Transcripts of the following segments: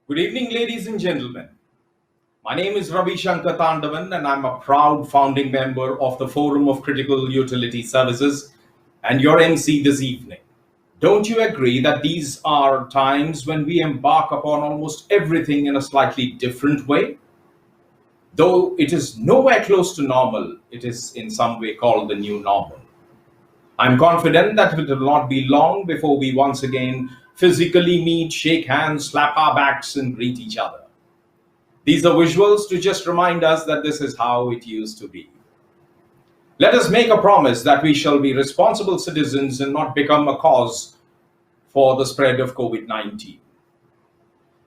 Good evening, ladies and gentlemen. My name is Ravi Shankar Tandavan, and I'm a proud founding member of the Forum of Critical Utility Services and your MC this evening. Don't you agree that these are times when we embark upon almost everything in a slightly different way? Though it is nowhere close to normal, it is in some way called the new normal. I'm confident that it will not be long before we once again physically meet, shake hands, slap our backs, and greet each other. These are visuals to just remind us that this is how it used to be. Let us make a promise that we shall be responsible citizens and not become a cause for the spread of COVID 19.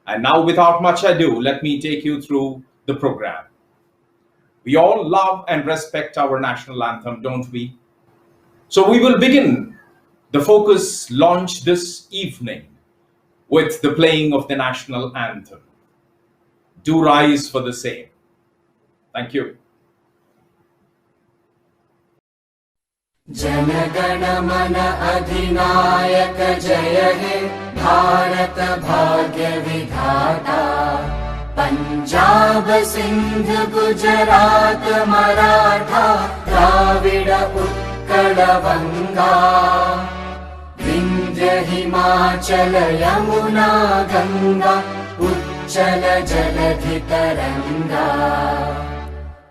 And now, without much ado, let me take you through the program. We all love and respect our national anthem, don't we? So, we will begin the focus launch this evening with the playing of the national anthem. Do rise for the same. Thank you. जनगण मन अधिनायक जय हे भारत भाग्य विधाता पंजाब सिंध गुजरात मराठा द्राविड उत्कल बंगा विंध्य हिमाचल यमुना गंगा उच्चल जलधि तरंगा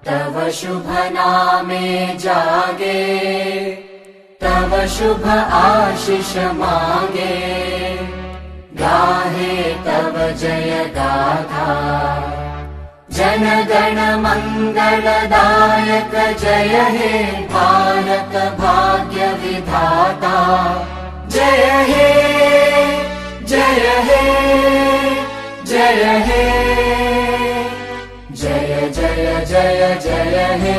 तव शुभ नामे जागे तव शुभ आशीष मांगे गाहे तव जय गाथा जन गण मंगलदायक जय हे भारत भाग्य विधाता जय हे जय हे जय हे जय जय जय जय हे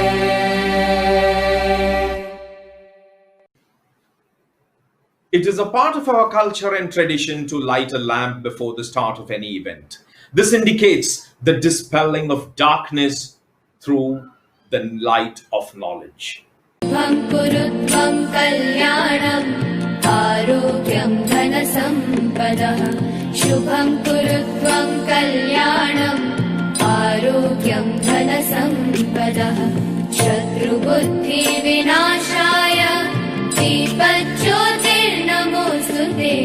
It is a part of our culture and tradition to light a lamp before the start of any event. This indicates the dispelling of darkness through the light of knowledge. Shubham kurutvam kalyanam arogyam dhanasampadah Shubham kurutvam kalyanam arogyam dhanasampadah Shatrubuddhi vinashaya Deepajyotirnamostute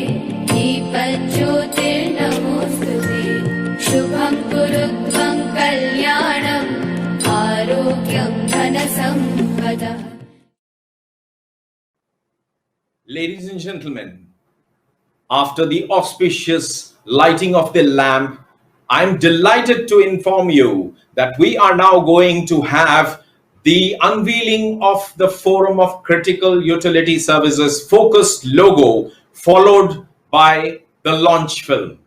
Deepajyotirnamostute Shubham kurutvam kalyanam arogyam dhanasampadah. Ladies and gentlemen, after the auspicious lighting of the lamp, I'm delighted to inform you that we are now going to have the unveiling of the Forum of Critical Utility Services focused logo, followed by the launch film.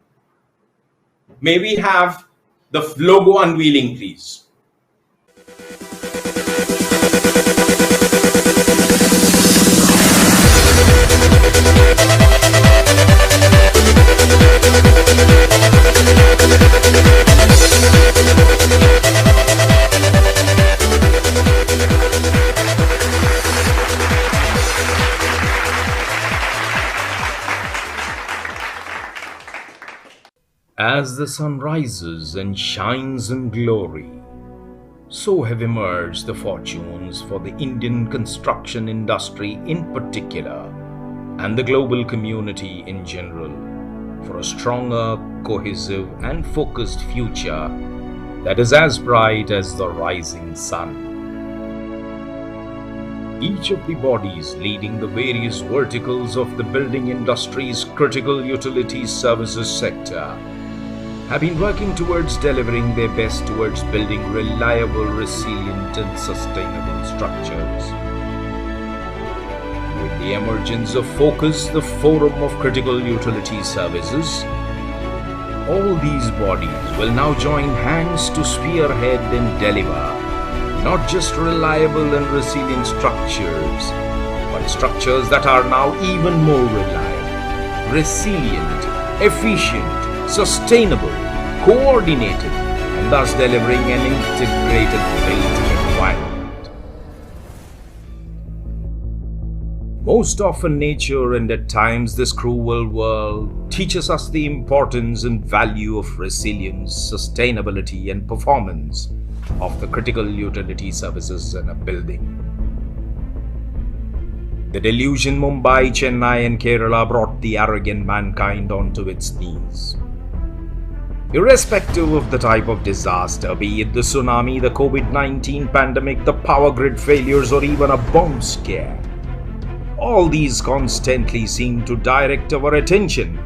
May we have the logo unveiling, please? As the sun rises and shines in glory, so have emerged the fortunes for the Indian construction industry in particular and the global community in general for a stronger, cohesive and focused future that is as bright as the rising sun. Each of the bodies leading the various verticals of the building industry's critical utilities services sector have been working towards delivering their best towards building reliable, resilient and sustainable structures. With the emergence of FOCUS, the Forum of Critical Utility Services, all these bodies will now join hands to spearhead and deliver not just reliable and resilient structures, but structures that are now even more reliable, resilient, efficient, sustainable, coordinated, and thus delivering an integrated built environment. Most often, nature and at times this cruel world teaches us the importance and value of resilience, sustainability, and performance of the critical utility services in a building. The deluge in Mumbai, Chennai, and Kerala brought the arrogant mankind onto its knees. Irrespective of the type of disaster, be it the tsunami, the COVID-19 pandemic, the power grid failures, or even a bomb scare, all these constantly seem to direct our attention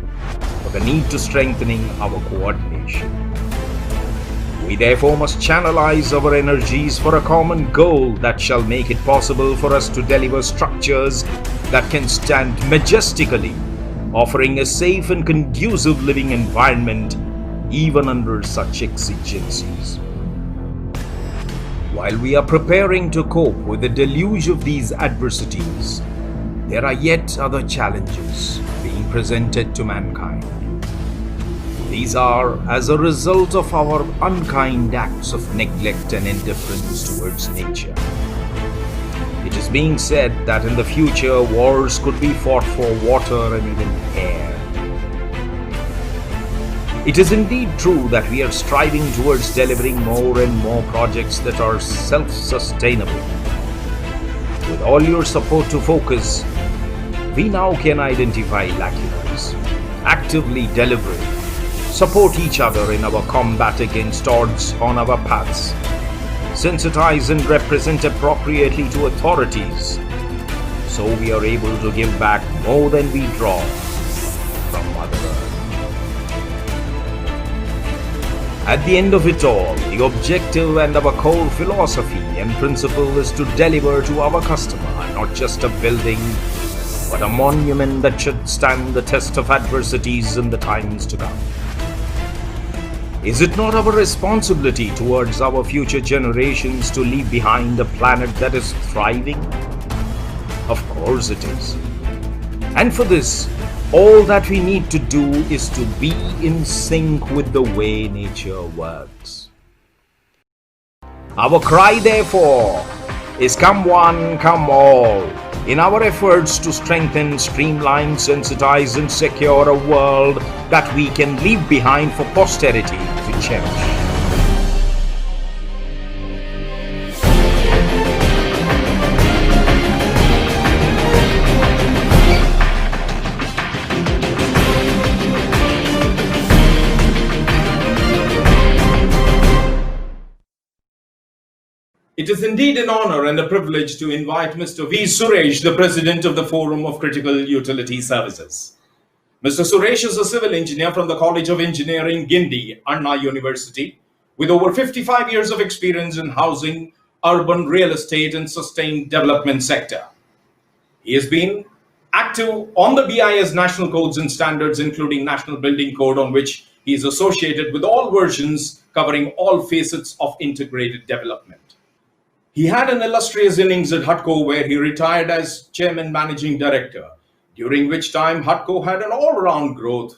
for the need to strengthening our coordination. We therefore must channelize our energies for a common goal that shall make it possible for us to deliver structures that can stand majestically, offering a safe and conducive living environment even under such exigencies. While we are preparing to cope with the deluge of these adversities, there are yet other challenges being presented to mankind. These are as a result of our unkind acts of neglect and indifference towards nature. It is being said that in the future wars could be fought for water and even air. It is indeed true that we are striving towards delivering more and more projects that are self-sustainable. With all your support to focus, we now can identify lacunas, actively deliberate, support each other in our combat against odds on our paths, sensitize and represent appropriately to authorities, so we are able to give back more than we draw from Mother Earth. At the end of it all, the objective and our core philosophy and principle is to deliver to our customer not just a building, but a monument that should stand the test of adversities in the times to come. Is it not our responsibility towards our future generations to leave behind a planet that is thriving? Of course it is. And for this, all that we need to do is to be in sync with the way nature works. Our cry, therefore, is come one, come all, in our efforts to strengthen, streamline, sensitize, and secure a world that we can leave behind for posterity to cherish. It is indeed an honor and a privilege to invite Mr. V. Suresh, the President of the Forum of Critical Utility Services. Mr. Suresh is a civil engineer from the College of Engineering, Guindy, Anna University, with over 55 years of experience in housing, urban real estate, and sustained development sector. He has been active on the BIS national codes and standards, including National Building Code, on which he is associated with all versions covering all facets of integrated development. He had an illustrious innings at HUDCO, where he retired as Chairman Managing Director, during which time HUDCO had an all-round growth.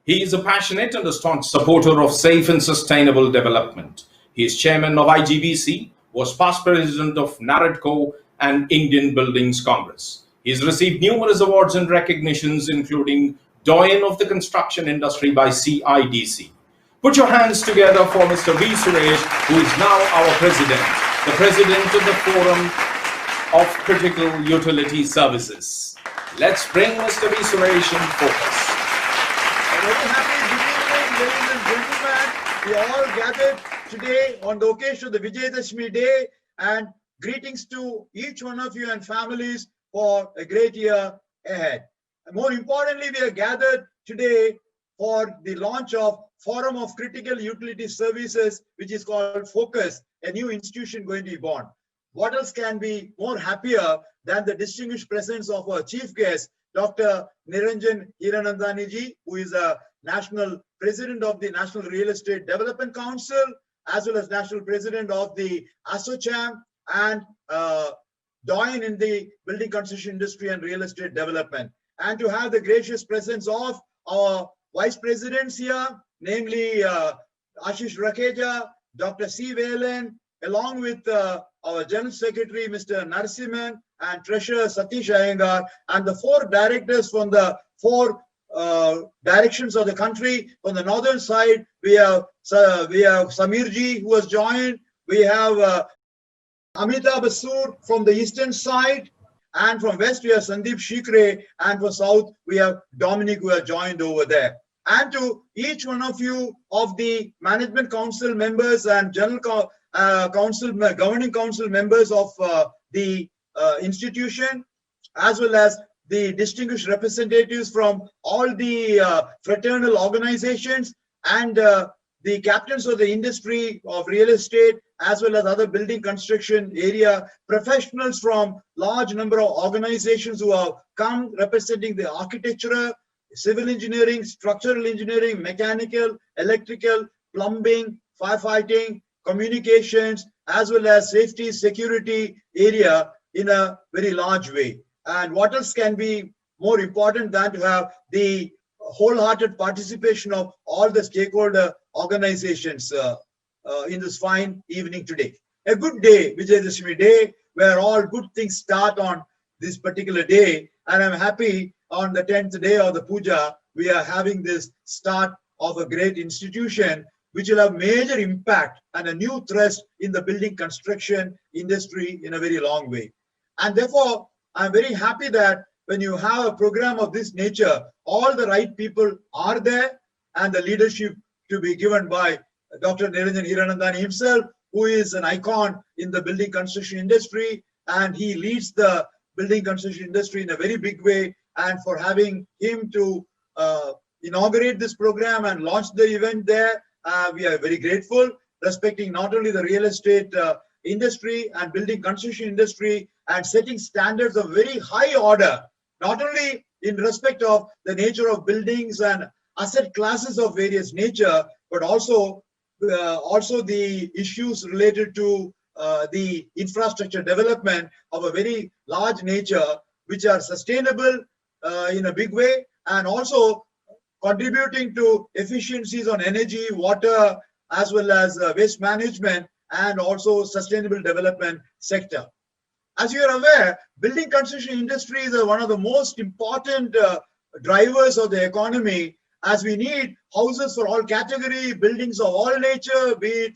He is a passionate and a staunch supporter of safe and sustainable development. He is Chairman of IGBC, was past President of NAREDCO and Indian Buildings Congress. He has received numerous awards and recognitions, including Doyen of the Construction Industry by CIDC. Put your hands together for Mr. V. Suresh, who is now our President, the President of the Forum of Critical Utility Services. Let's bring Mr. V. Suresh in focus. A very happy good evening, ladies and gentlemen. We are all gathered today on the occasion of the Vijayadashmi Day, and greetings to each one of you and families for a great year ahead. And more importantly, we are gathered today for the launch of Forum of Critical Utility Services, which is called FOCUS, a new institution going to be born. What else can be more happier than the distinguished presence of our chief guest, Dr. Niranjan Hiranandani ji, who is a national president of the National Real Estate Development Council, as well as national president of the ASSOCHAM, and doyen in the building construction industry and real estate development. And to have the gracious presence of our vice presidents here, namely Ashish Rakeja, Dr. C. Velan, along with our General Secretary, Mr. Narasimhan, and Treasurer Satish Iyengar, and the 4 directors from the 4 directions of the country. On the northern side, we have Samirji, who has joined. We have Amitabh Basoor from the eastern side, and from west we have Sandeep Shikre, and from south we have Dominic, who has joined over there. And to each one of you of the management council members and general council, governing council members of the institution, as well as the distinguished representatives from all the fraternal organizations, and the captains of the industry of real estate, as well as other building construction area professionals from large number of organizations who have come representing the architecture, civil engineering, structural engineering, mechanical, electrical, plumbing, firefighting, communications, as well as safety, security area in a very large way. And what else can be more important than to have the wholehearted participation of all the stakeholder organizations in this fine evening today. A good day, Vijayadashmi day, where all good things start on this particular day. And I'm happy on the 10th day of the puja, we are having this start of a great institution which will have major impact and a new thrust in the building construction industry in a very long way. And therefore, I'm very happy that when you have a program of this nature, all the right people are there, and the leadership to be given by Dr. Niranjan Hiranandani himself, who is an icon in the building construction industry, and he leads the building construction industry in a very big way. And for having him to inaugurate this program and launch the event there, we are very grateful, respecting not only the real estate industry and building construction industry, and setting standards of very high order, not only in respect of the nature of buildings and asset classes of various nature, but also the issues related to the infrastructure development of a very large nature, which are sustainable in a big way, and also contributing to efficiencies on energy, water, as well as waste management, and also sustainable development sector. As you are aware, building construction industry is one of the most important drivers of the economy, as we need houses for all category, buildings of all nature, be it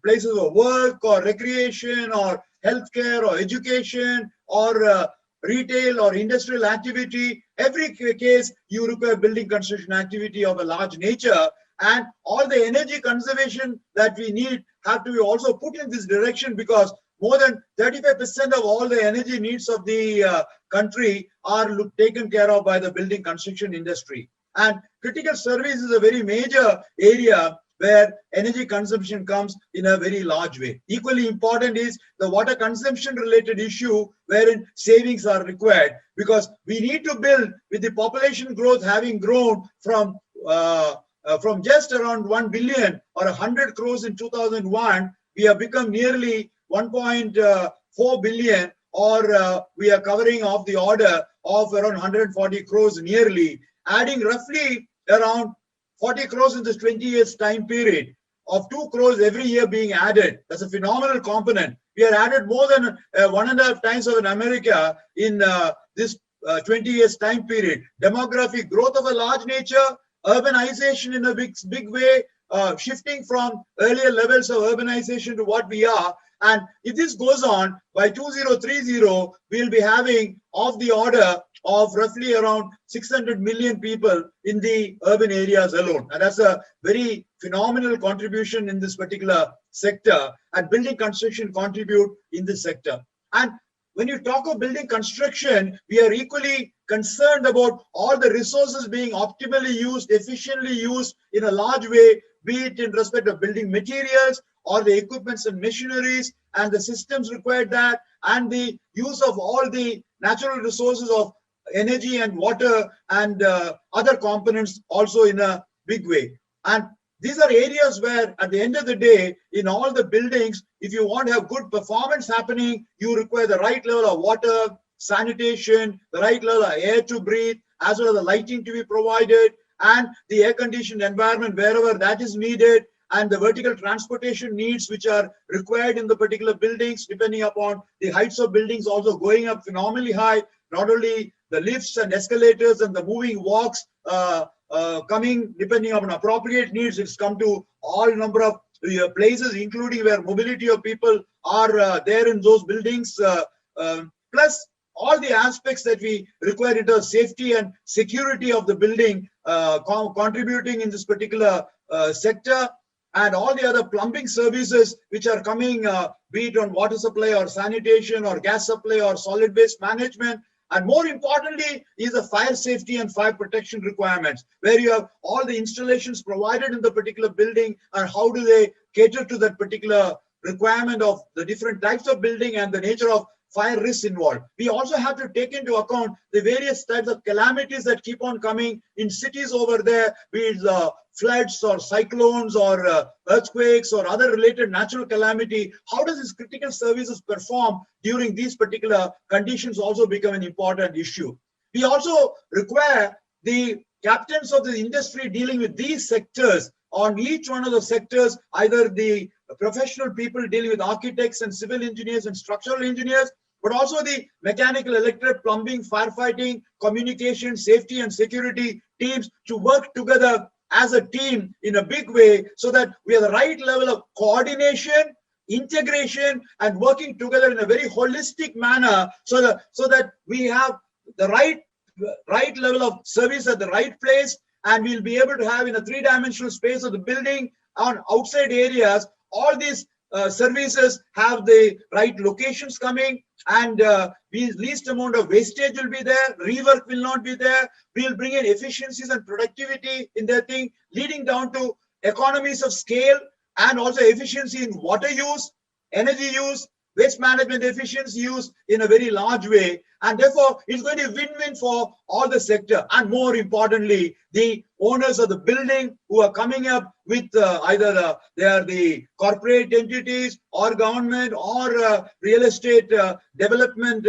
places of work or recreation or healthcare or education or retail or industrial activity. Every case you require building construction activity of a large nature, and all the energy conservation that we need have to be also put in this direction, because more than 35% of all the energy needs of the country are taken care of by the building construction industry. And critical service is a very major area where energy consumption comes in a very large way. Equally important is the water consumption related issue, wherein savings are required, because we need to build, with the population growth having grown from just around 1 billion or 100 crores in 2001, we have become nearly 1.4 billion, or we are covering of the order of around 140 crores nearly, adding roughly around 40 crores in this 20 years time period, of 2 crores every year being added. That's a phenomenal component. We are added more than 1.5 times of in America in this 20 years time period. Demographic growth of a large nature, urbanization in a big way, shifting from earlier levels of urbanization to what we are. And if this goes on, by 2030, we'll be having of the order of roughly around 600 million people in the urban areas alone. And that's a very phenomenal contribution in this particular sector, and building construction contribute in this sector. And when you talk of building construction, we are equally concerned about all the resources being optimally used, efficiently used in a large way, be it in respect of building materials or the equipments and machineries and the systems required that, and the use of all the natural resources of energy and water and other components also in a big way. And these are areas where at the end of the day, in all the buildings, if you want to have good performance happening, you require the right level of water, sanitation, the right level of air to breathe, as well as the lighting to be provided, and the air-conditioned environment wherever that is needed, and the vertical transportation needs which are required in the particular buildings, depending upon the heights of buildings also going up phenomenally high. Not only the lifts and escalators and the moving walks coming depending upon appropriate needs, it's come to all number of places, including where mobility of people are there in those buildings, plus all the aspects that we require in terms of safety and security of the building contributing in this particular sector, and all the other plumbing services which are coming, be it on water supply or sanitation or gas supply or solid waste management. And more importantly is the fire safety and fire protection requirements, where you have all the installations provided in the particular building and how do they cater to that particular requirement of the different types of building and the nature of fire risks involved. We also have to take into account the various types of calamities that keep on coming in cities over there, be it floods or cyclones or earthquakes or other related natural calamity. How does this critical services perform during these particular conditions also become an important issue. We also require the captains of the industry dealing with these sectors on each one of the sectors, either the professional people dealing with architects and civil engineers and structural engineers, but also the mechanical, electric, plumbing, firefighting, communication, safety and security teams to work together as a team in a big way so that we have the right level of coordination, integration, and working together in a very holistic manner so that we have the right level of service at the right place, and we'll be able to have in a three-dimensional space of the building on outside areas, all these services have the right locations coming, and least amount of wastage will be there, rework will not be there. We'll bring in efficiencies and productivity in their thing, leading down to economies of scale and also efficiency in water use, energy use, waste management efficiency use in a very large way. And therefore, it's going to be win-win for all the sector. And more importantly, the owners of the building who are coming up with either they are the corporate entities or government or real estate development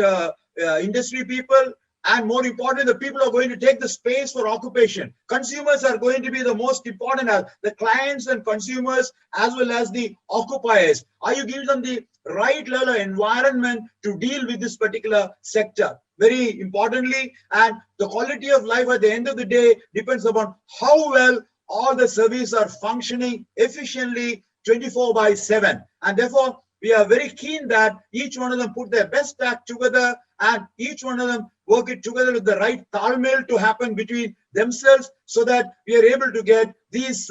industry people. And more importantly, the people are going to take the space for occupation. Consumers are going to be the most important, the clients and consumers as well as the occupiers. Are you giving them the right level of environment to deal with this particular sector? Very importantly, and the quality of life at the end of the day depends upon how well all the services are functioning efficiently 24/7. And therefore, we are very keen that each one of them put their best act together and each one of them work it together with the right talmel to happen between themselves so that we are able to get these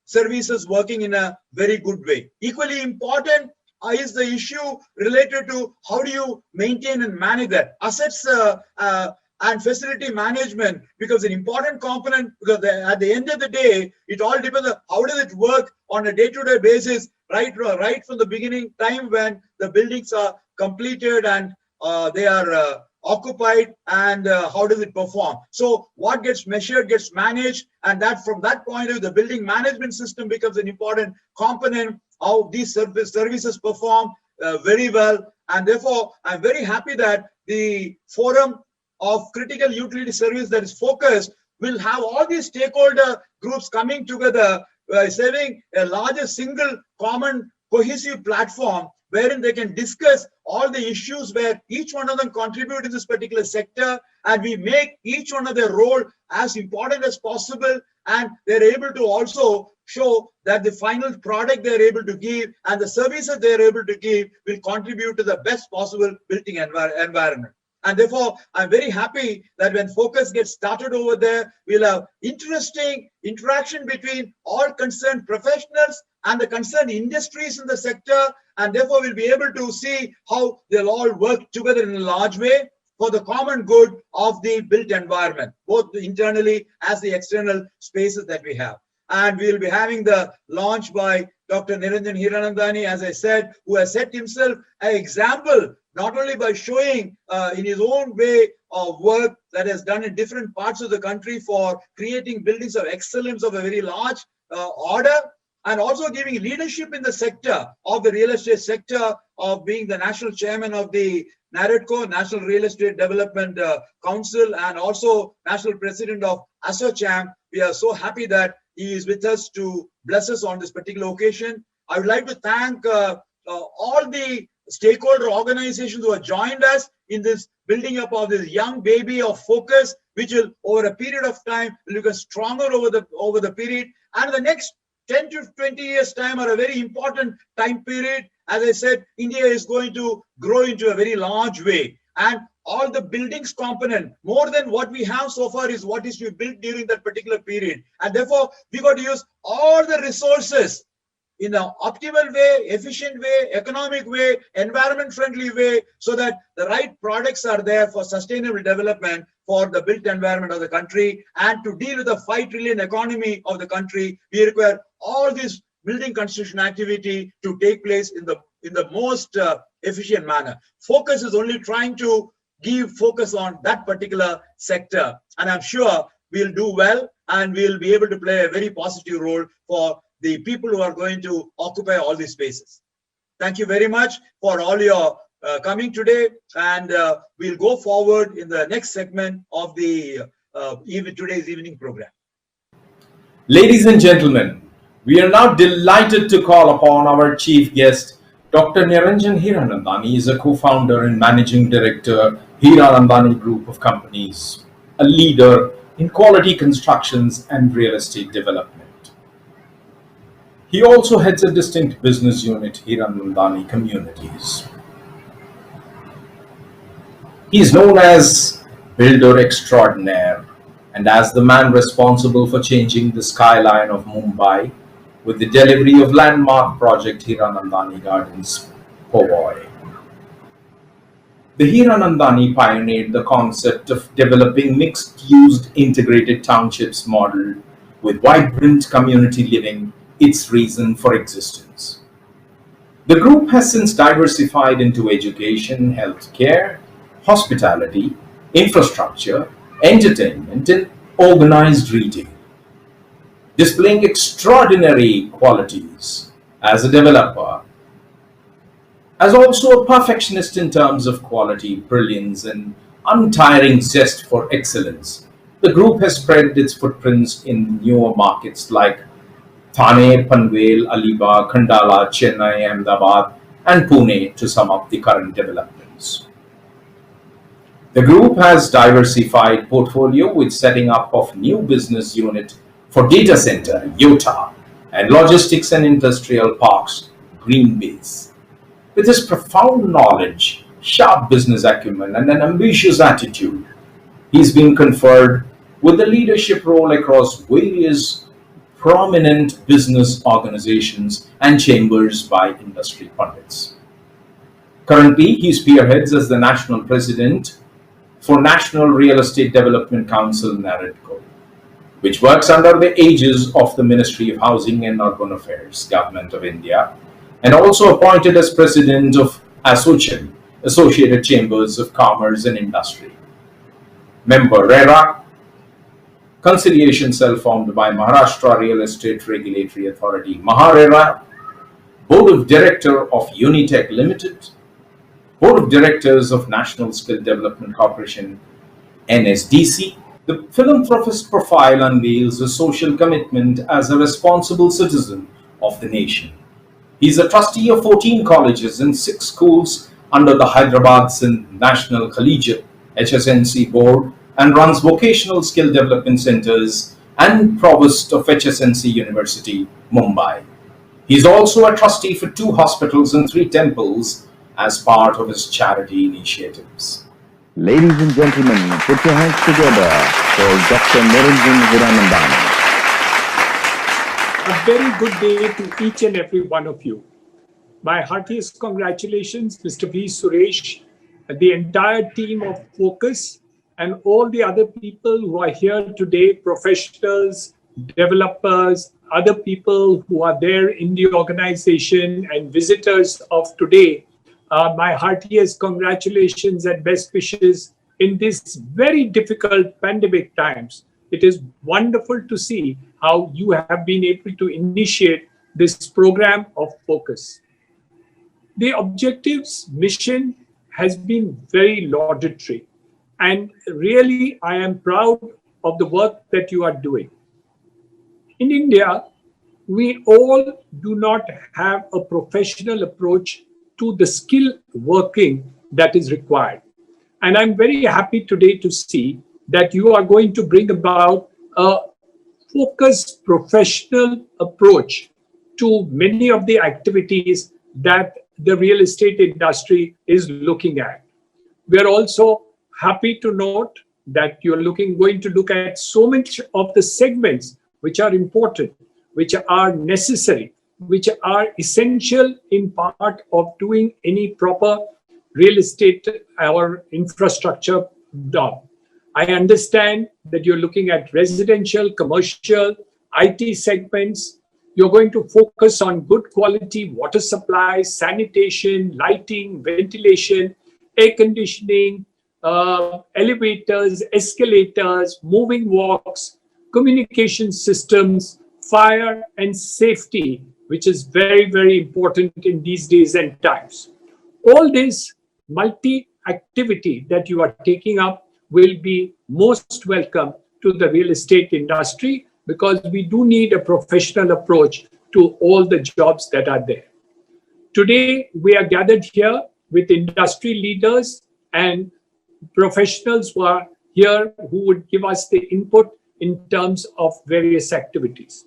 services working in a very good way. Equally important is the issue related to how do you maintain and manage that assets and facility management becomes an important component, because at the end of the day, it all depends on how does it work on a day-to-day basis, right from the beginning time when the buildings are completed and they are occupied, and how does it perform. So what gets measured gets managed, and that from that point of view, the building management system becomes an important component how these services perform very well. And therefore, I'm very happy that the forum of critical utility service that is focused will have all these stakeholder groups coming together, serving a larger single common cohesive platform wherein they can discuss all the issues where each one of them contribute in this particular sector, and we make each one of their role as important as possible, and they're able to also show that the final product they're able to give and the services they're able to give will contribute to the best possible building environment. And therefore, I'm very happy that when focus gets started over there, we'll have interesting interaction between all concerned professionals and the concerned industries in the sector. And therefore, we'll be able to see how they'll all work together in a large way for the common good of the built environment, both internally as the external spaces that we have. And we'll be having the launch by Dr. Niranjan Hiranandani, as I said, who has set himself an example, not only by showing in his own way of work that has done in different parts of the country for creating buildings of excellence of a very large order, and also giving leadership in the sector of the real estate sector, of being the national chairman of the NAREDCO, National Real Estate Development Council, and also national president of ASSOCHAM. We are so happy that he is with us to bless us on this particular occasion. I would like to thank all the stakeholder organizations who have joined us in this building up of this young baby of focus, which will over a period of time will become stronger over the period. And the next 10 to 20 years time are a very important time period. As I said, India is going to grow into a very large way. And all the buildings component, more than what we have so far, is what is to be built during that particular period. And therefore, we got to use all the resources in an optimal way, efficient way, economic way, environment friendly way, so that the right products are there for sustainable development for the built environment of the country. And to deal with the 5 trillion economy of the country, we require all this building construction activity to take place in the most efficient manner. Focus is only trying to give focus on that particular sector. And I'm sure we'll do well and we'll be able to play a very positive role for the people who are going to occupy all these spaces. Thank you very much for all your coming today, and we'll go forward in the next segment of the today's evening program. Ladies and gentlemen, we are now delighted to call upon our chief guest, Dr. Niranjan Hiranandani. He is a co-founder and managing director, Hiranandani Group of Companies, a leader in quality constructions and real estate development. He also heads a distinct business unit, Hiranandani Communities. He is known as Builder Extraordinaire and as the man responsible for changing the skyline of Mumbai with the delivery of landmark project Hiranandani Gardens, Powai. The Hiranandani pioneered the concept of developing mixed-use integrated townships model with vibrant community living, its reason for existence. The group has since diversified into education, healthcare, hospitality, infrastructure, entertainment, and organized retail, displaying extraordinary qualities as a developer, as also a perfectionist in terms of quality, brilliance, and untiring zest for excellence. The group has spread its footprints in newer markets like Thane, Panvel, Alibag, Khandala, Chennai, Ahmedabad, and Pune, to sum up the current developments. The group has diversified portfolio with setting up of new business unit for data center, Yota, and logistics and industrial parks, Greenbase. With his profound knowledge, sharp business acumen, and an ambitious attitude, he's been conferred with the leadership role across various prominent business organizations and chambers by industry pundits. Currently, he spearheads as the national president for National Real Estate Development Council, NAREDCO, which works under the aegis of the Ministry of Housing and Urban Affairs, Government of India, and also appointed as president of ASSOCHAM, Associated Chambers of Commerce and Industry. Member RERA, conciliation cell formed by Maharashtra Real Estate Regulatory Authority, MahaRERA, Board of Director of Unitech Limited, Board of Directors of National Skill Development Corporation, NSDC. The philanthropist profile unveils a social commitment as a responsible citizen of the nation. He is a trustee of 14 colleges and 6 schools under the Hyderabad Sindh National Collegiate HSNC Board, and runs vocational skill development centers and provost of HSNC University, Mumbai. He is also a trustee for 2 hospitals and 3 temples as part of his charity initiatives. Ladies and gentlemen, put your hands together for Dr. Niranjan Hiranandani. A very good day to each and every one of you. My heartiest congratulations, Mr. V. Suresh, the entire team of Focus, and all the other people who are here today, professionals, developers, other people who are there in the organization, and visitors of today. My heartiest congratulations and best wishes in these very difficult pandemic times. It is wonderful to see how you have been able to initiate this program of Focus. The objectives, mission has been very laudatory. And really, I am proud of the work that you are doing. In India, we all do not have a professional approach to the skill working that is required. And I'm very happy today to see that you are going to bring about a focused professional approach to many of the activities that the real estate industry is looking at. We are also happy to note that you're going to look at so much of the segments which are important, which are necessary, which are essential in part of doing any proper real estate or infrastructure job. I understand that you're looking at residential, commercial, IT segments. You're going to focus on good quality water supply, sanitation, lighting, ventilation, air conditioning, elevators, escalators, moving walks, communication systems, fire and safety, which is very, very important in these days and times. All this multi-activity that you are taking up will be most welcome to the real estate industry, because we do need a professional approach to all the jobs that are there. Today, we are gathered here with industry leaders and professionals who are here who would give us the input in terms of various activities.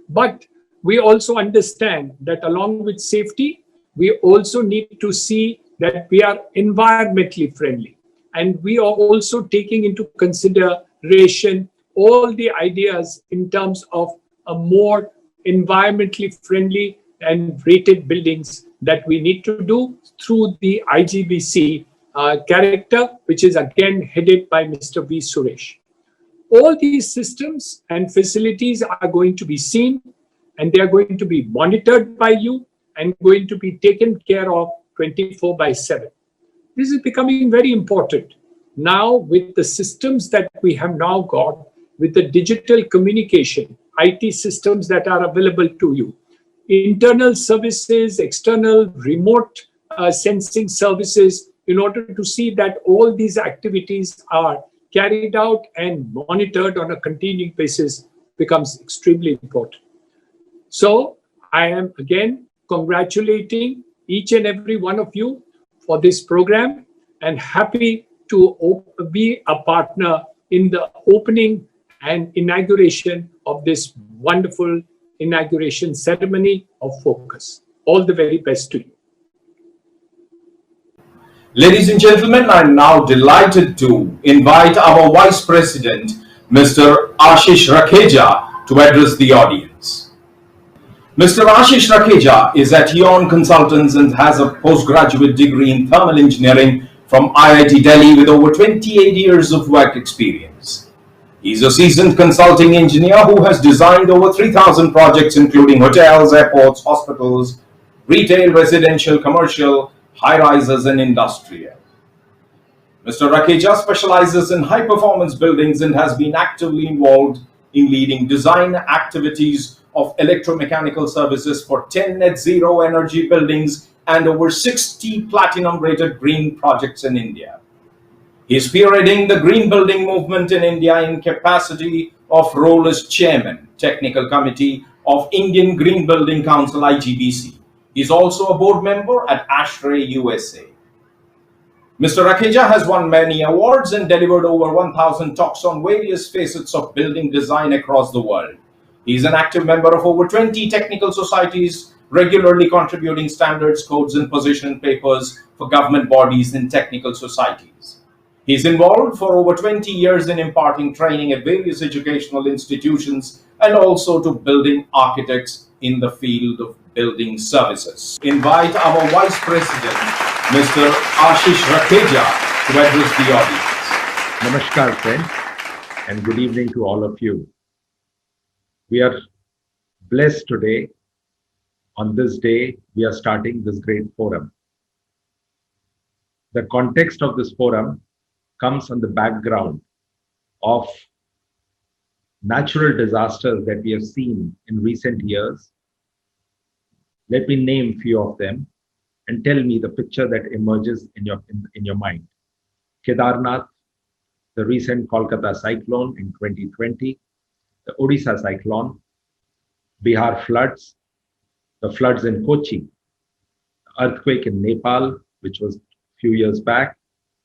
But we also understand that along with safety, we also need to see that we are environmentally friendly. And we are also taking into consideration all the ideas in terms of a more environmentally friendly and rated buildings that we need to do through the IGBC character, which is again headed by Mr. V. Suresh. All these systems and facilities are going to be seen, and they are going to be monitored by you and going to be taken care of 24/7. This is becoming very important. Now, with the systems that we have now got, with the digital communication, IT systems that are available to you, internal services, external remote sensing services, in order to see that all these activities are carried out and monitored on a continuing basis becomes extremely important. So I am again congratulating each and every one of you for this program, and happy to be a partner in the opening and inauguration of this wonderful inauguration ceremony of Focus. All the very best to you. Ladies and gentlemen, I'm now delighted to invite our Vice President, Mr. Ashish Rakheja, to address the audience. Mr. Ashish Rakheja is at Eon Consultants and has a postgraduate degree in thermal engineering from IIT Delhi with over 28 years of work experience. He's a seasoned consulting engineer who has designed over 3,000 projects including hotels, airports, hospitals, retail, residential, commercial, high-rises and industrial. Mr. Rakheja specializes in high-performance buildings and has been actively involved in leading design activities of electromechanical services for 10 net zero energy buildings and over 60 platinum-rated green projects in India. He is spearheading the green building movement in India in capacity of role as Chairman, Technical Committee of Indian Green Building Council IGBC. He is also a board member at ASHRAE USA. Mr. Rakheja has won many awards and delivered over 1,000 talks on various facets of building design across the world. He is an active member of over 20 technical societies, regularly contributing standards, codes, and position papers for government bodies and technical societies. He is involved for over 20 years in imparting training at various educational institutions and also to building architects in the field of building services. Invite our Vice President, Mr. Ashish Rakheja, to address the audience. Namaskar, friends, and good evening to all of you. We are blessed today. On this day, we are starting this great forum. The context of this forum comes on the background of natural disasters that we have seen in recent years. Let me name a few of them and tell me the picture that emerges in your mind. Kedarnath, the recent Kolkata cyclone in 2020, the Odisha cyclone, Bihar floods, the floods in Kochi, earthquake in Nepal, which was a few years back,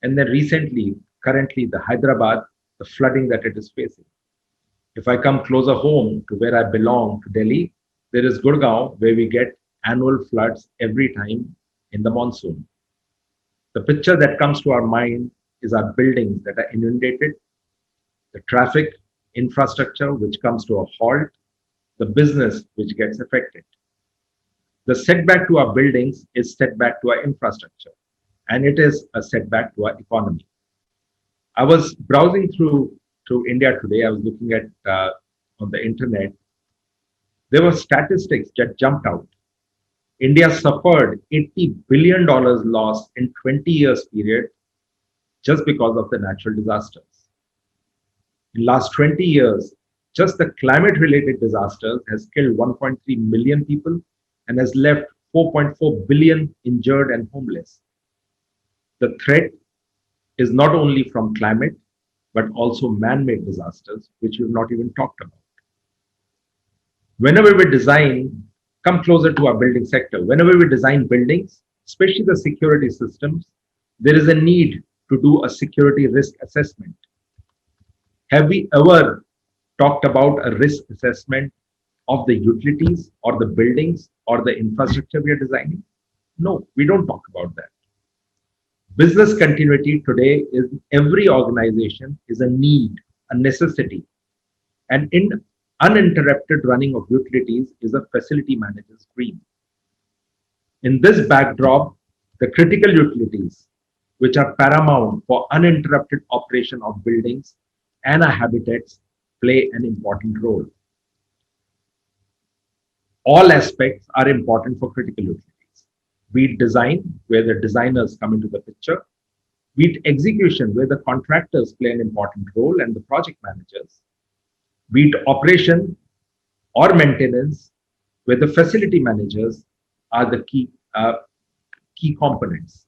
and then recently, currently, the Hyderabad, the flooding that it is facing. If I come closer home to where I belong, to Delhi, there is Gurgaon, where we get annual floods every time in the monsoon. The picture that comes to our mind is our buildings that are inundated, the traffic infrastructure which comes to a halt, the business which gets affected. The setback to our buildings is setback to our infrastructure, and it is a setback to our economy. I was browsing through India today. I was looking at on the internet. There were statistics that jumped out. India suffered $80 billion loss in 20 years period just because of the natural disasters. In last 20 years, just the climate related disasters has killed 1.3 million people and has left 4.4 billion injured and homeless. The threat is not only from climate, but also man-made disasters, which we've not even talked about. Whenever we design, come closer to our building sector, whenever we design buildings, especially the security systems, there is a need to do a security risk assessment. Have we ever talked about a risk assessment of the utilities or the buildings or the infrastructure we are designing? No, we don't talk about that. Business continuity today is every organization is a need, a necessity. And in uninterrupted running of utilities is a facility manager's dream. In this backdrop, the critical utilities, which are paramount for uninterrupted operation of buildings and our habitats, play an important role. All aspects are important for critical utilities. Be it design, where the designers come into the picture, be it execution, where the contractors play an important role and the project managers, be it operation or maintenance, where the facility managers are the key components.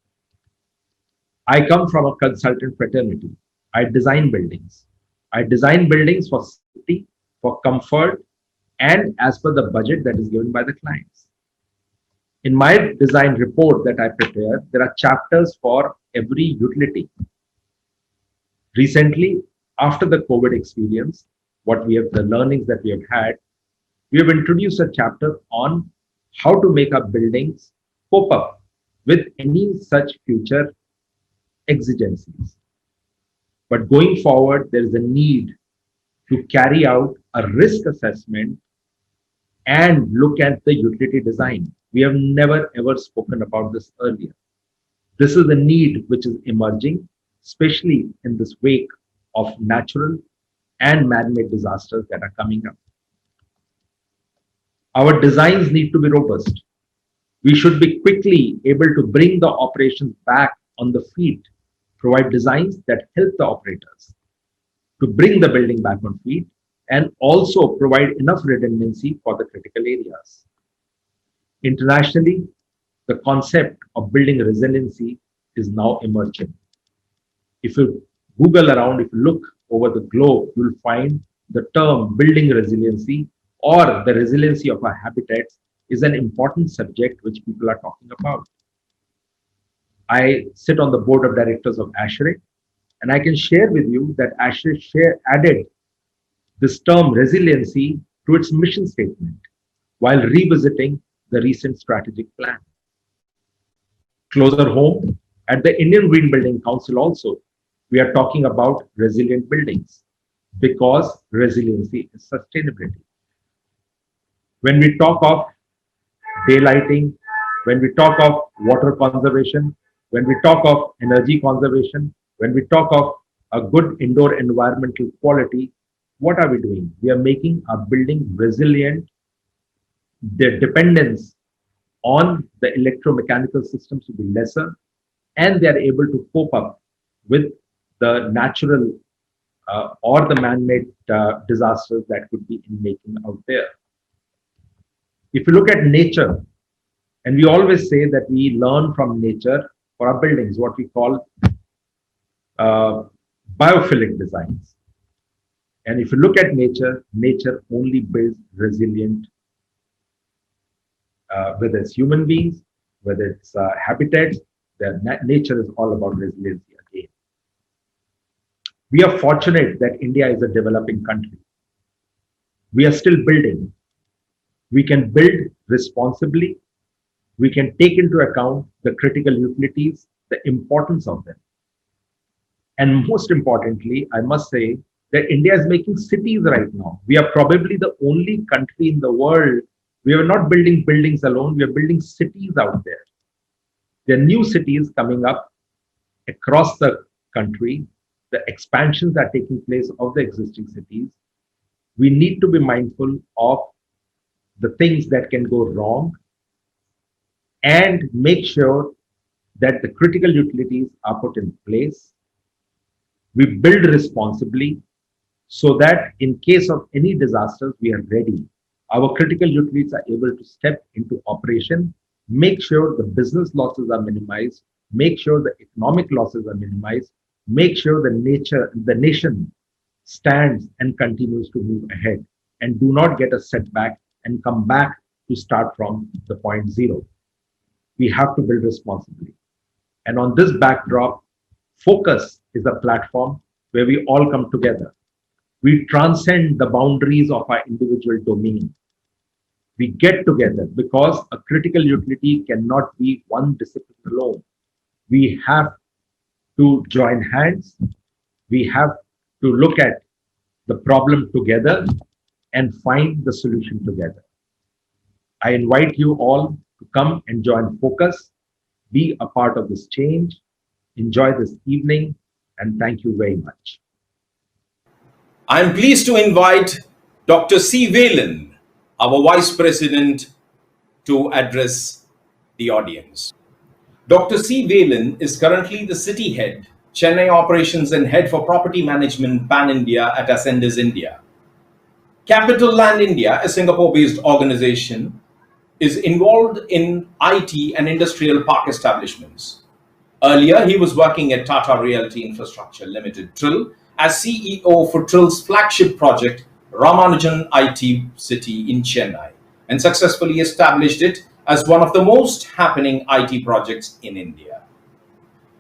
I come from a consultant fraternity. I design buildings. I design buildings for safety, for comfort, and as per the budget that is given by the clients. In my design report that I prepare, there are chapters for every utility. Recently, after the COVID experience, the learnings that we have had, we have introduced a chapter on how to make our buildings cope up with any such future exigencies. But going forward, there is a need to carry out a risk assessment and look at the utility design. We have never ever spoken about this earlier. This is a need which is emerging, especially in this wake of natural and man-made disasters that are coming up. Our designs need to be robust. We should be quickly able to bring the operations back on the feet, provide designs that help the operators to bring the building back on feet, and also provide enough redundancy for the critical areas. Internationally, the concept of building resiliency is now emerging. If you Google around, if you look over the globe, you'll find the term building resiliency or the resiliency of our habitats is an important subject which people are talking about. I sit on the board of directors of ASHRAE, and I can share with you that ASHRAE added this term resiliency to its mission statement while revisiting the recent strategic plan. Closer home, at the Indian Green Building Council also, we are talking about resilient buildings because resiliency is sustainability. When we talk of daylighting, when we talk of water conservation, when we talk of energy conservation, when we talk of a good indoor environmental quality, what are we doing? We are making our building resilient. Their dependence on the electromechanical systems will be lesser, and they are able to cope up with the natural or the man-made disasters that could be in making out there. If you look at nature, and we always say that we learn from nature for our buildings, what we call biophilic designs. And if you look at nature, nature only builds resilient whether it's human beings, whether it's habitats, nature is all about resiliency again. We are fortunate that India is a developing country. We are still building. We can build responsibly. We can take into account the critical utilities, the importance of them. And most importantly, I must say that India is making cities right now. We are probably the only country in the world. We are not building buildings alone. We are building cities out there. There are new cities coming up across the country. The expansions are taking place of the existing cities. We need to be mindful of the things that can go wrong and make sure that the critical utilities are put in place. We build responsibly so that in case of any disasters, we are ready. Our critical utilities are able to step into operation, make sure the business losses are minimized, make sure the economic losses are minimized, make sure the nation stands and continues to move ahead and do not get a setback and come back to start from the point zero. We have to build responsibly. And on this backdrop, Focus is a platform where we all come together. We transcend the boundaries of our individual domain. We get together because a critical utility cannot be one discipline alone. We have to join hands. We have to look at the problem together and find the solution together. I invite you all to come and join Focus, be a part of this change, enjoy this evening, and thank you very much. I am pleased to invite Dr. C. Velan, our Vice President, to address the audience. Dr. C. Velan is currently the City Head, Chennai Operations and Head for Property Management Pan-India at Ascendus India. Capital Land India, a Singapore-based organization, is involved in IT and industrial park establishments. Earlier, he was working at Tata Realty Infrastructure Limited, TRIL, as CEO for TRIL's flagship project, Ramanujan IT City in Chennai, and successfully established it as one of the most happening IT projects in India.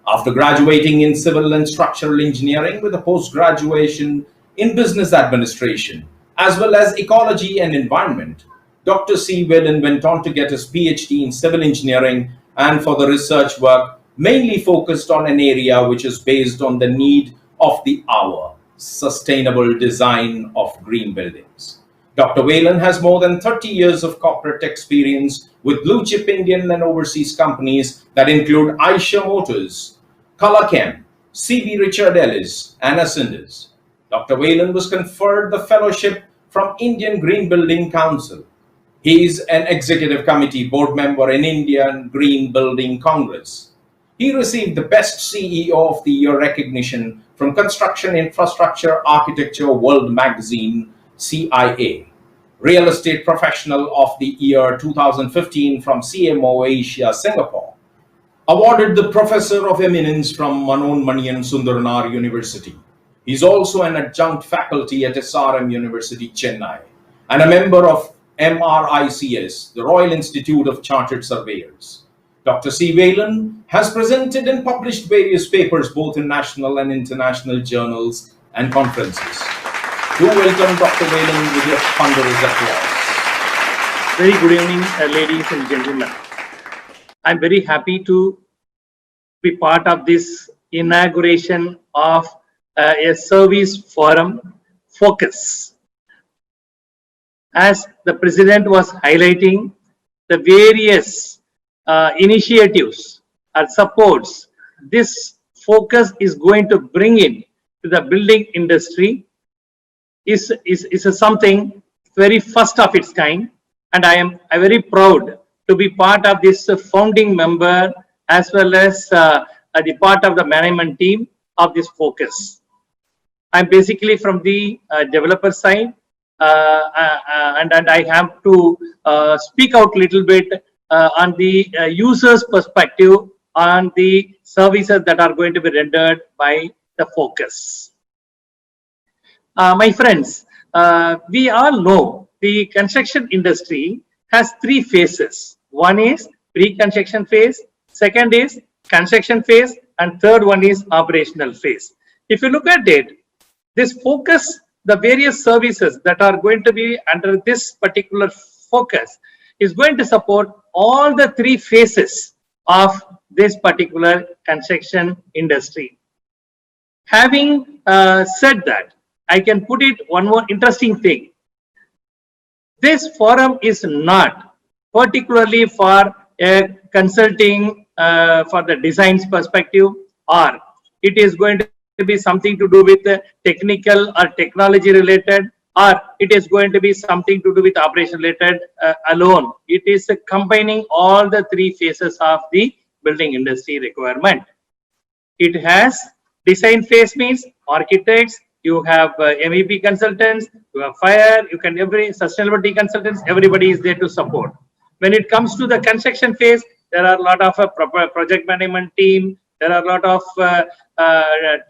After graduating in civil and structural engineering with a post-graduation in business administration, as well as ecology and environment, Dr. C. Velan went on to get his PhD in civil engineering and for the research work mainly focused on an area which is based on the need of the hour, sustainable design of green buildings. Dr. Velan has more than 30 years of corporate experience with blue-chip Indian and overseas companies that include Eicher Motors, Color-Chem, C.B. Richard Ellis, and Ascendus. Dr. Velan was conferred the fellowship from Indian Green Building Council. He is an executive committee board member in Indian Green Building Congress. He received the Best CEO of the Year recognition from Construction Infrastructure Architecture World Magazine, CIA. Real Estate Professional of the Year 2015 from CMO Asia, Singapore. Awarded the Professor of Eminence from Manon Manian Sundaranaar University. He is also an adjunct faculty at SRM University, Chennai, and a member of MRICS, the Royal Institute of Chartered Surveyors. Dr. C. Velan has presented and published various papers both in national and international journals and conferences. Do welcome Dr. Velan with your thunderous applause. Very good evening, ladies and gentlemen. I'm very happy to be part of this inauguration of a service forum, Focus. As the President was highlighting, the various initiatives and supports this Focus is going to bring in to the building industry is something very first of its kind, and I'm very proud to be part of this founding member as well as the part of the management team of this Focus. I'm basically from the developer side, and I have to speak out a little bit on the user's perspective on the services that are going to be rendered by the Focus. My friends, we all know the construction industry has three phases. One is pre-construction phase, second is construction phase, and third one is operational phase. If you look at it, this focus, the various services that are going to be under this particular focus is going to support all the three phases of this particular construction industry. Having said that, I can put it one more interesting thing. This forum is not particularly for a consulting for the designs perspective, or it is going to be something to do with the technical or technology related, or it is going to be something to do with operation related alone. It is combining all the three phases of the building industry requirement. It has design phase, means architects, you have MEP consultants, you have fire, you can every sustainability consultants, everybody is there to support. When it comes to the construction phase, there are a lot of project management team, there are a lot of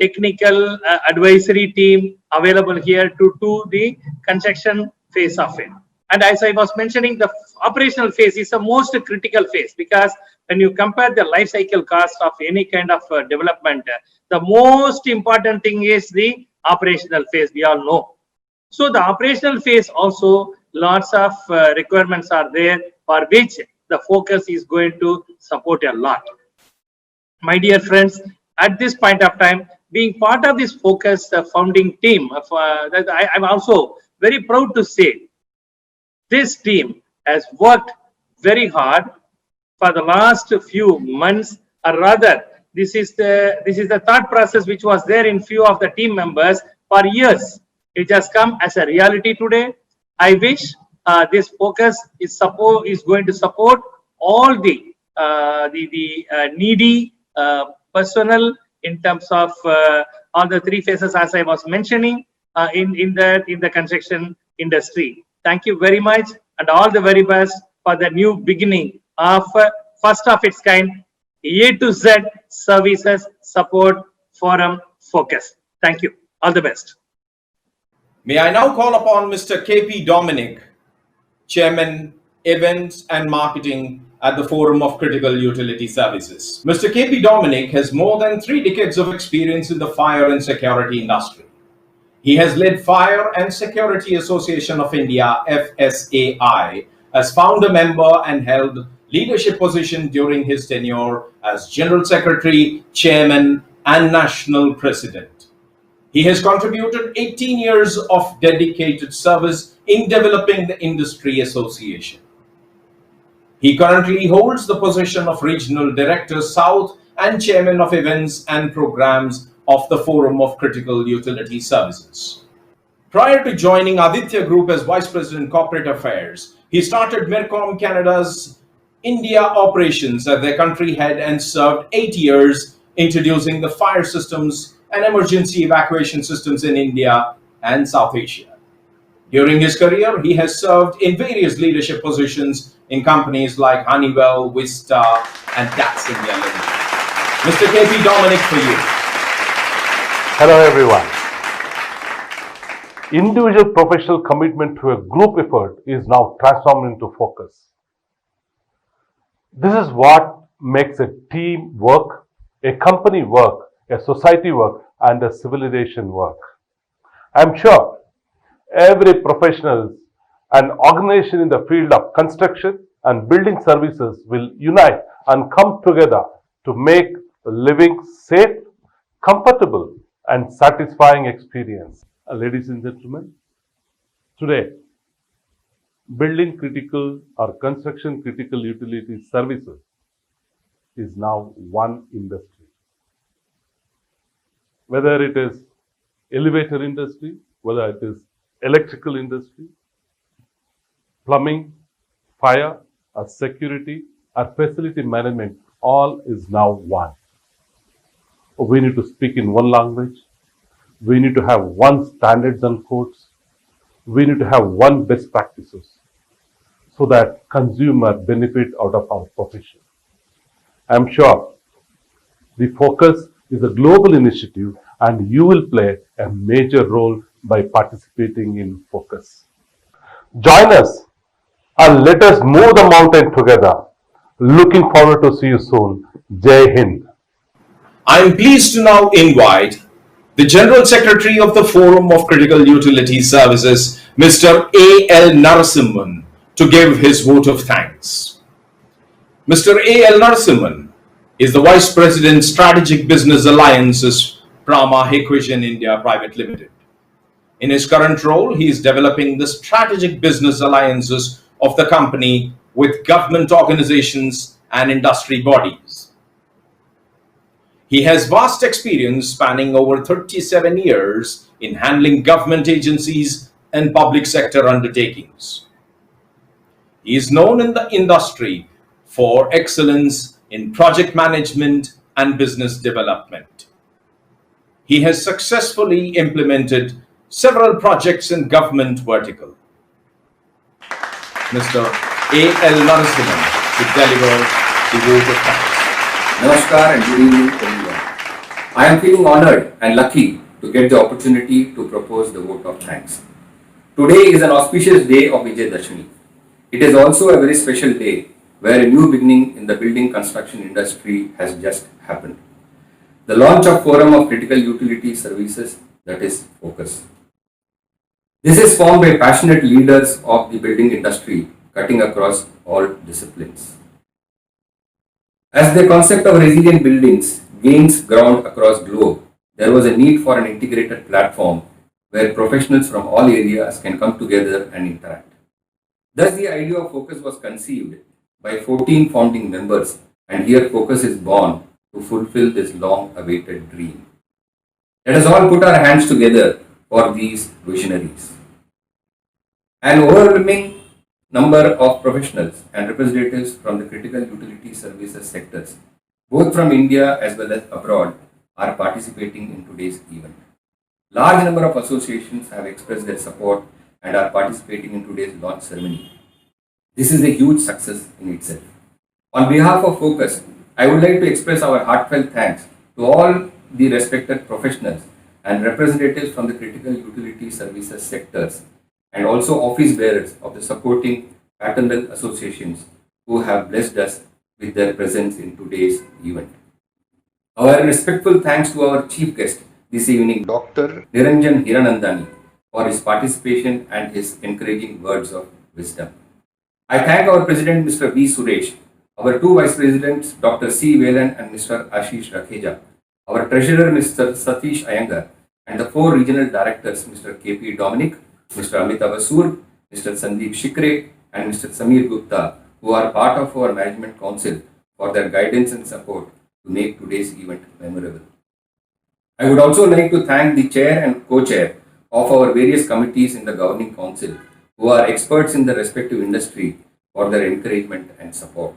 technical advisory team available here to do the construction phase of it. And as I was mentioning, the operational phase is the most critical phase, because when you compare the life cycle cost of any kind of development, the most important thing is the operational phase, we all know. So the operational phase also, lots of requirements are there for which the focus is going to support a lot. My dear friends, at this point of time, being part of this focus founding team, I'm also very proud to say this team has worked very hard for the last few months, or rather, this is the thought process which was there in few of the team members for years. It has come as a reality today. I wish this focus is going to support all the needy personnel in terms of all the three phases as I was mentioning in the construction industry. Thank you very much, and all the very best for the new beginning of first of its kind A to Z services support forum focus. Thank you. All the best. May I now call upon Mr. KP Dominic, Chairman, Events and Marketing at the Forum of Critical Utility Services. Mr. KP Dominic has more than 3 decades of experience in the fire and security industry. He has led Fire and Security Association of India, FSAI, as founder member and held leadership position during his tenure as General Secretary, Chairman, and National President. He has contributed 18 years of dedicated service in developing the industry association. He currently holds the position of Regional Director South and Chairman of Events and Programs of the Forum of Critical Utility Services. Prior to joining Aditya Group as Vice President Corporate Affairs, he started Mercom Canada's India operations as their country head and served 8 years introducing the fire systems and emergency evacuation systems in India and South Asia. During his career, he has served in various leadership positions in companies like Honeywell, Vista, and DAX India Limited. Mr. KP Dominic, for you. Hello everyone. Individual professional commitment to a group effort is now transformed into focus. This is what makes a team work, a company work, a society work, and a civilization work. I'm sure every professional and organization in the field of construction and building services will unite and come together to make living safe, comfortable, and satisfying experience. Ladies and gentlemen, today, building critical or construction critical utility services is now one industry. Whether it is elevator industry, whether it is electrical industry, plumbing, fire, or security, or facility management, all is now one. We need to speak in one language. We need to have one standards and codes. We need to have one best practices so that consumer benefit out of our profession. I'm sure the focus is a global initiative and you will play a major role by participating in focus. Join us and let us move the mountain together. Looking forward to see you soon. Jai Hind. I am pleased to now invite the General Secretary of the Forum of Critical Utility Services, Mr. A.L. Narasimhan, to give his vote of thanks. Mr. A.L. Narasimhan is the Vice President, Strategic Business Alliances, Prama Hikvision India Private Limited. In his current role, he is developing the strategic business alliances of the company with government organizations and industry bodies. He has vast experience spanning over 37 years in handling government agencies and public sector undertakings. He is known in the industry for excellence in project management and business development. He has successfully implemented several projects in government vertical. Mr. A.L. Narasimhan to deliver the vote of thanks. Namaskar and good evening everyone. I am feeling honored and lucky to get the opportunity to propose the vote of thanks. Today is an auspicious day of Vijay Dashami. It is also a very special day where a new beginning in the building construction industry has just happened. The launch of Forum of Critical Utility Services, that is FOCUS. This is formed by passionate leaders of the building industry cutting across all disciplines. As the concept of resilient buildings gains ground across globe, there was a need for an integrated platform where professionals from all areas can come together and interact. Thus, the idea of FOCUS was conceived by 14 founding members, and here FOCUS is born to fulfill this long-awaited dream. Let us all put our hands together for these visionaries. An overwhelming number of professionals and representatives from the critical utility services sectors, both from India as well as abroad, are participating in today's event. Large number of associations have expressed their support and are participating in today's launch ceremony. This is a huge success in itself. On behalf of FOCUS, I would like to express our heartfelt thanks to all the respected professionals and representatives from the critical utility services sectors and also office bearers of the supporting fraternal associations who have blessed us with their presence in today's event. Our respectful thanks to our chief guest this evening, Dr. Niranjan Hiranandani, for his participation and his encouraging words of wisdom. I thank our President, Mr. V. Suresh, our two Vice Presidents, Dr. C. Velan and Mr. Ashish Rakheja, our Treasurer, Mr. Satish Iyengar, and the four Regional Directors, Mr. K.P. Dominic, Mr. Amitabh Asur, Mr. Sandeep Shikre, and Mr. Samir Gupta, who are part of our Management Council, for their guidance and support to make today's event memorable. I would also like to thank the Chair and Co-Chair of our various committees in the Governing Council, who are experts in the respective industry, for their encouragement and support.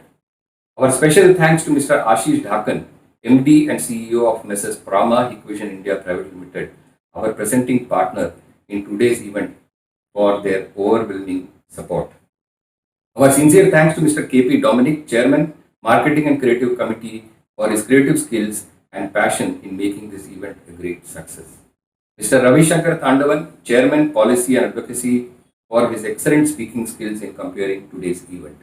Our special thanks to Mr. Ashish Dhakan, MD and CEO of Messrs. Prama Hikvision India Private Limited, our presenting partner in today's event, for their overwhelming support. Our sincere thanks to Mr. K.P. Dominic, Chairman, Marketing and Creative Committee, for his creative skills and passion in making this event a great success. Mr. Ravi Shankar Tandavan, Chairman, Policy and Advocacy, for his excellent speaking skills in comparing today's event.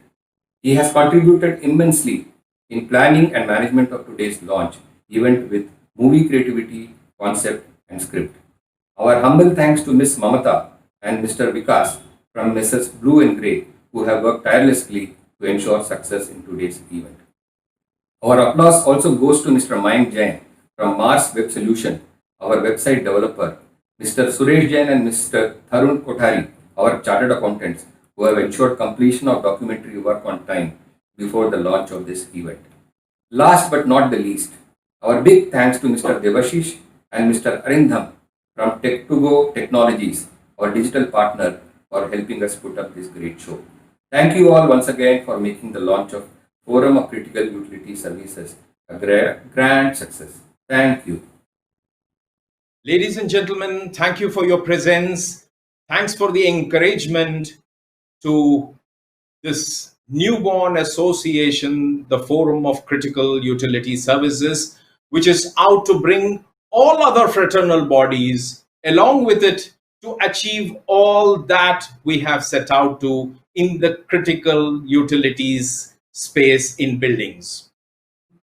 He has contributed immensely in planning and management of today's launch event with movie creativity, concept and script. Our humble thanks to Ms. Mamata and Mr. Vikas from Messrs. Blue and Grey, who have worked tirelessly to ensure success in today's event. Our applause also goes to Mr. Mayank Jain from Mars Web Solution, our website developer, Mr. Suresh Jain and Mr. Tharun Kothari, our chartered accountants, who have ensured completion of documentary work on time before the launch of this event. Last but not the least, our big thanks to Mr. Devashish and Mr. Arindham from Tech2Go Technologies, our digital partner, for helping us put up this great show. Thank you all once again for making the launch of Forum of Critical Utility Services a grand success. Thank you. Ladies and gentlemen, thank you for your presence. Thanks for the encouragement to this newborn association, the Forum of Critical Utility Services, which is out to bring all other fraternal bodies along with it to achieve all that we have set out to in the critical utilities space in buildings.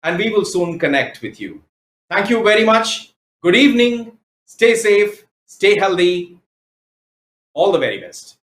And we will soon connect with you. Thank you very much. Good evening. Stay safe. Stay healthy. All the very best.